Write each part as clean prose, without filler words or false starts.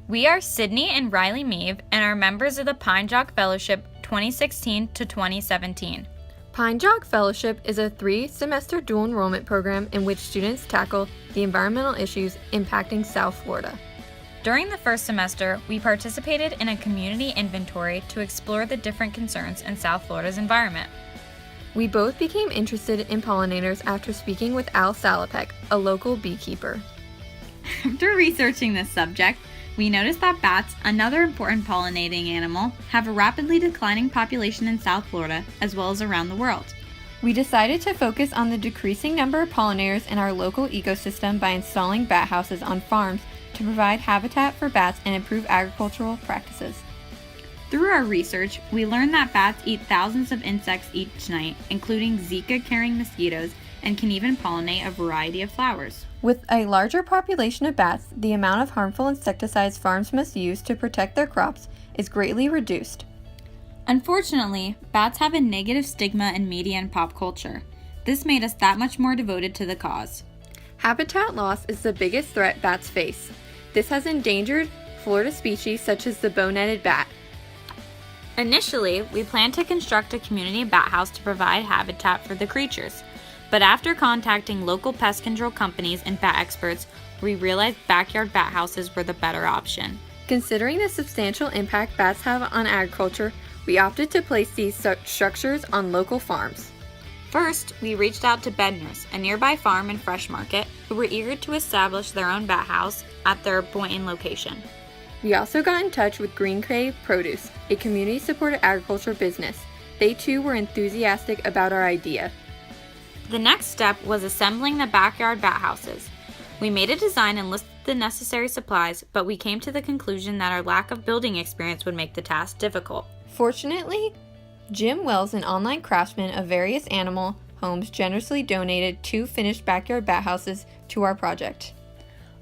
We are Sydney and Riley Meave and are members of the Pine Jog Fellowship 2016 to 2017. Pine Jog Fellowship is a 3-semester dual enrollment program in which students tackle the environmental issues impacting South Florida. During the first semester, we participated in a community inventory to explore the different concerns in South Florida's environment. We both became interested in pollinators after speaking with Al Salopek, a local beekeeper. After researching this subject, we noticed that bats, another important pollinating animal, have a rapidly declining population in South Florida as well as around the world. We decided to focus on the decreasing number of pollinators in our local ecosystem by installing bat houses on farms to provide habitat for bats and improve agricultural practices. Through our research, we learned that bats eat thousands of insects each night, including Zika-carrying mosquitoes, and can even pollinate a variety of flowers. With a larger population of bats, the amount of harmful insecticides farms must use to protect their crops is greatly reduced. Unfortunately, bats have a negative stigma in media and pop culture. This made us that much more devoted to the cause. Habitat loss is the biggest threat bats face. This has endangered Florida species such as the bow-netted bat. Initially, we planned to construct a community bat house to provide habitat for the creatures. But after contacting local pest control companies and bat experts, we realized backyard bat houses were the better option. Considering the substantial impact bats have on agriculture, we opted to place these structures on local farms. First, we reached out to Bedners, a nearby farm and fresh market, who were eager to establish their own bat house at their Boynton location. We also got in touch with Green Cave Produce, a community-supported agriculture business. They too were enthusiastic about our idea. The next step was assembling the backyard bat houses. We made a design and listed the necessary supplies, but we came to the conclusion that our lack of building experience would make the task difficult. Fortunately, Jim Wells, an online craftsman of various animal homes, generously donated 2 finished backyard bat houses to our project.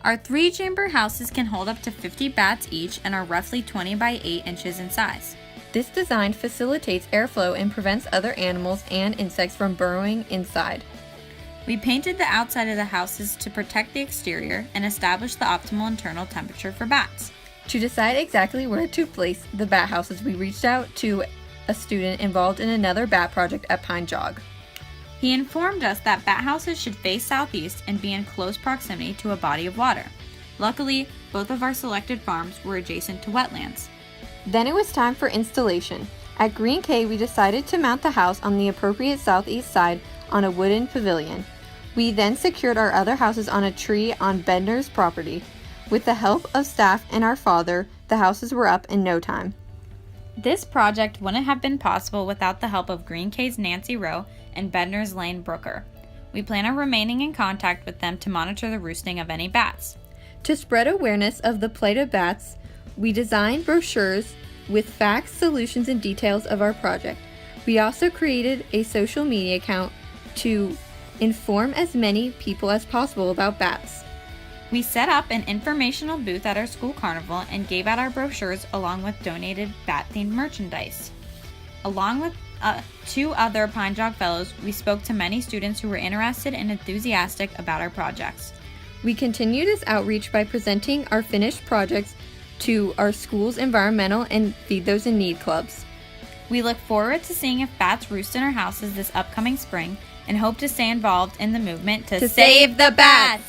Our 3-chamber houses can hold up to 50 bats each and are roughly 20 by 8 inches in size. This design facilitates airflow and prevents other animals and insects from burrowing inside. We painted the outside of the houses to protect the exterior and establish the optimal internal temperature for bats. To decide exactly where to place the bat houses, we reached out to a student involved in another bat project at Pine Jog. He informed us that bat houses should face southeast and be in close proximity to a body of water. Luckily, both of our selected farms were adjacent to wetlands. Then it was time for installation. At Green Cay, we decided to mount the house on the appropriate southeast side on a wooden pavilion. We then secured our other houses on a tree on Bedner's property. With the help of staff and our father, the houses were up in no time. This project wouldn't have been possible without the help of Green Cay's Nancy Rowe and Bedner's Lane Brooker. We plan on remaining in contact with them to monitor the roosting of any bats. To spread awareness of the plight of bats, we designed brochures with facts, solutions, and details of our project. We also created a social media account to inform as many people as possible about bats. We set up an informational booth at our school carnival and gave out our brochures along with donated bat-themed merchandise. Along with 2 other Pine Jog Fellows, we spoke to many students who were interested and enthusiastic about our projects. We continue this outreach by presenting our finished projects to our school's environmental and Feed Those in Need clubs. We look forward to seeing if bats roost in our houses this upcoming spring and hope to stay involved in the movement to save the bats!